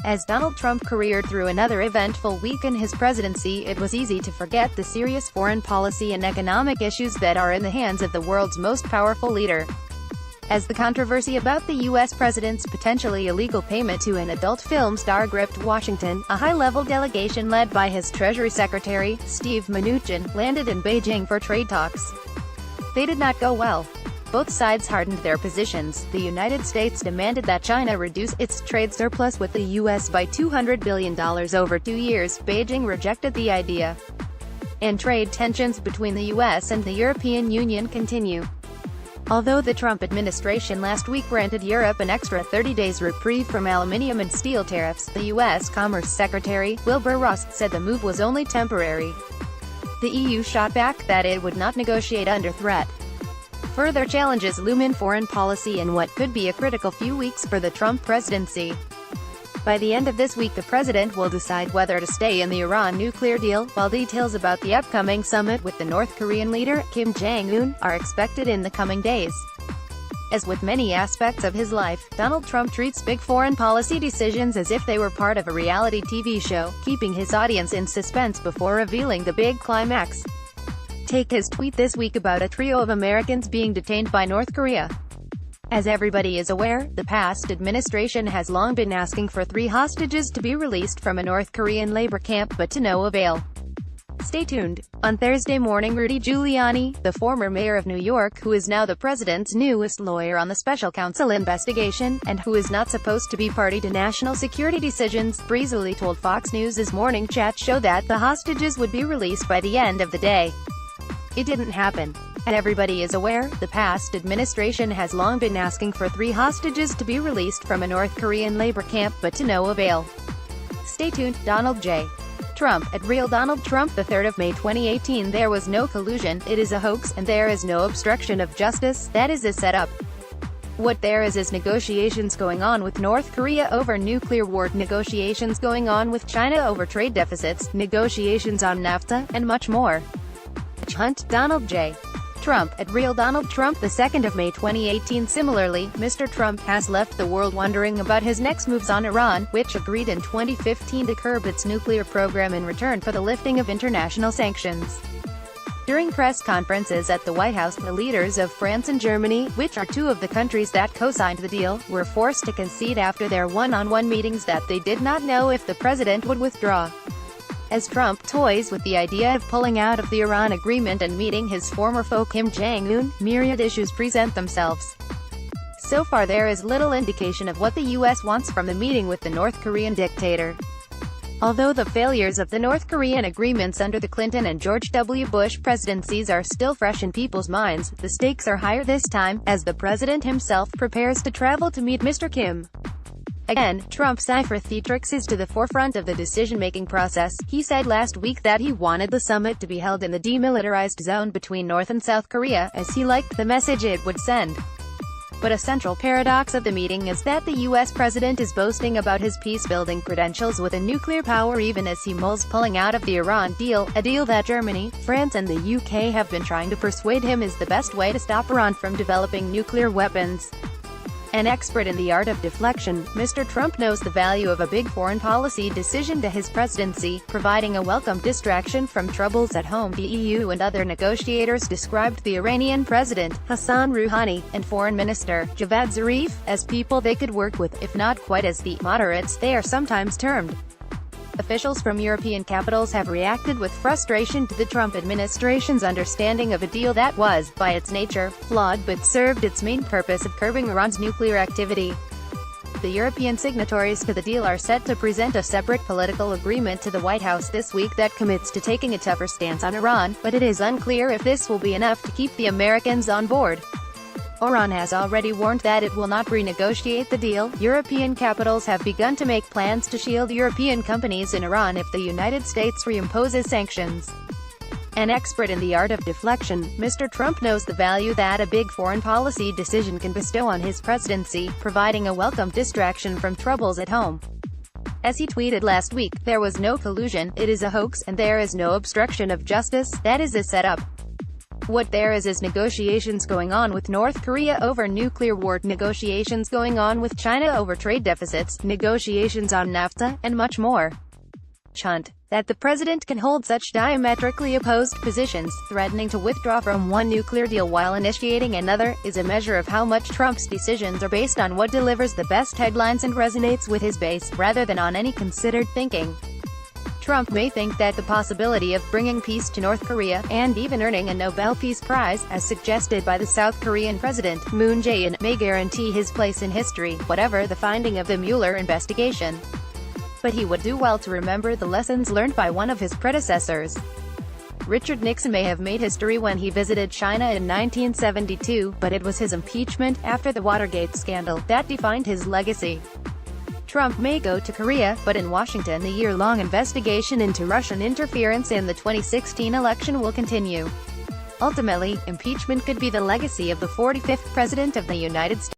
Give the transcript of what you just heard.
As Donald Trump careered through another eventful week in his presidency, it was easy to forget the serious foreign policy and economic issues that are in the hands of the world's most powerful leader. As the controversy about the U.S. president's potentially illegal payment to an adult film star gripped Washington, a high-level delegation led by his Treasury Secretary, Steve Mnuchin, landed in Beijing for trade talks. They did not go well. Both sides hardened their positions. The United States demanded that China reduce its trade surplus with the U.S. by $200 billion over 2 years. Beijing rejected the idea. And trade tensions between the U.S. and the European Union continue. Although the Trump administration last week granted Europe an extra 30 days reprieve from aluminium and steel tariffs, the U.S. Commerce Secretary, Wilbur Ross, said the move was only temporary. The EU shot back that it would not negotiate under threat. Further challenges loom in foreign policy in what could be a critical few weeks for the Trump presidency. By the end of this week, the president will decide whether to stay in the Iran nuclear deal, while details about the upcoming summit with the North Korean leader, Kim Jong-un, are expected in the coming days. As with many aspects of his life, Donald Trump treats big foreign policy decisions as if they were part of a reality TV show, keeping his audience in suspense before revealing the big climax. Take his tweet this week about a trio of Americans being detained by North Korea. As everybody is aware, the past administration has long been asking for 3 hostages to be released from a North Korean labor camp, but to no avail. Stay tuned. On Thursday morning, Rudy Giuliani, the former mayor of New York, who is now the president's newest lawyer on the special counsel investigation, and who is not supposed to be party to national security decisions, breezily told Fox News' Morning Chat show that the hostages would be released by the end of the day. It didn't happen. And everybody is aware, the past administration has long been asking for 3 hostages to be released from a North Korean labor camp, but to no avail. Stay tuned. Donald J. Trump, at Real Donald Trump, the 3rd of May 2018. There was no collusion, it is a hoax, and there is no obstruction of justice, that is a setup. What there is negotiations going on with North Korea over nuclear war, negotiations going on with China over trade deficits, negotiations on NAFTA, and much more. Hunt. Donald J. Trump, at Real Donald Trump, the 2nd of May 2018. Similarly, Mr. Trump has left the world wondering about his next moves on Iran, which agreed in 2015 to curb its nuclear program in return for the lifting of international sanctions. During press conferences at the White House, the leaders of France and Germany, which are 2 of the countries that co-signed the deal, were forced to concede after their one-on-one meetings that they did not know if the president would withdraw. As Trump toys with the idea of pulling out of the Iran agreement and meeting his former foe Kim Jong-un, myriad issues present themselves. So far there is little indication of what the U.S. wants from the meeting with the North Korean dictator. Although the failures of the North Korean agreements under the Clinton and George W. Bush presidencies are still fresh in people's minds, the stakes are higher this time, as the president himself prepares to travel to meet Mr. Kim. Again, Trump's cipher theatrics is to the forefront of the decision-making process. He said last week that he wanted the summit to be held in the demilitarized zone between North and South Korea, as he liked the message it would send. But a central paradox of the meeting is that the U.S. president is boasting about his peace-building credentials with a nuclear power even as he mulls pulling out of the Iran deal, a deal that Germany, France and the UK have been trying to persuade him is the best way to stop Iran from developing nuclear weapons. An expert in the art of deflection, Mr. Trump knows the value of a big foreign policy decision to his presidency, providing a welcome distraction from troubles at home. The EU and other negotiators described the Iranian president, Hassan Rouhani, and foreign minister, Javad Zarif, as people they could work with, if not quite as the moderates they are sometimes termed. Officials from European capitals have reacted with frustration to the Trump administration's understanding of a deal that was, by its nature, flawed but served its main purpose of curbing Iran's nuclear activity. The European signatories to the deal are set to present a separate political agreement to the White House this week that commits to taking a tougher stance on Iran, but it is unclear if this will be enough to keep the Americans on board. Iran has already warned that it will not renegotiate the deal. European capitals have begun to make plans to shield European companies in Iran if the United States reimposes sanctions. An expert in the art of deflection, Mr. Trump knows the value that a big foreign policy decision can bestow on his presidency, providing a welcome distraction from troubles at home. As he tweeted last week, there was no collusion, it is a hoax, and there is no obstruction of justice, that is a setup. What there is negotiations going on with North Korea over nuclear war, negotiations going on with China over trade deficits, negotiations on NAFTA, and much more. Chunt. That the president can hold such diametrically opposed positions, threatening to withdraw from one nuclear deal while initiating another, is a measure of how much Trump's decisions are based on what delivers the best headlines and resonates with his base, rather than on any considered thinking. Trump may think that the possibility of bringing peace to North Korea, and even earning a Nobel Peace Prize, as suggested by the South Korean President, Moon Jae-in, may guarantee his place in history, whatever the finding of the Mueller investigation. But he would do well to remember the lessons learned by one of his predecessors. Richard Nixon may have made history when he visited China in 1972, but it was his impeachment, after the Watergate scandal, that defined his legacy. Trump may go to Korea, but in Washington the year-long investigation into Russian interference in the 2016 election will continue. Ultimately, impeachment could be the legacy of the 45th President of the United States.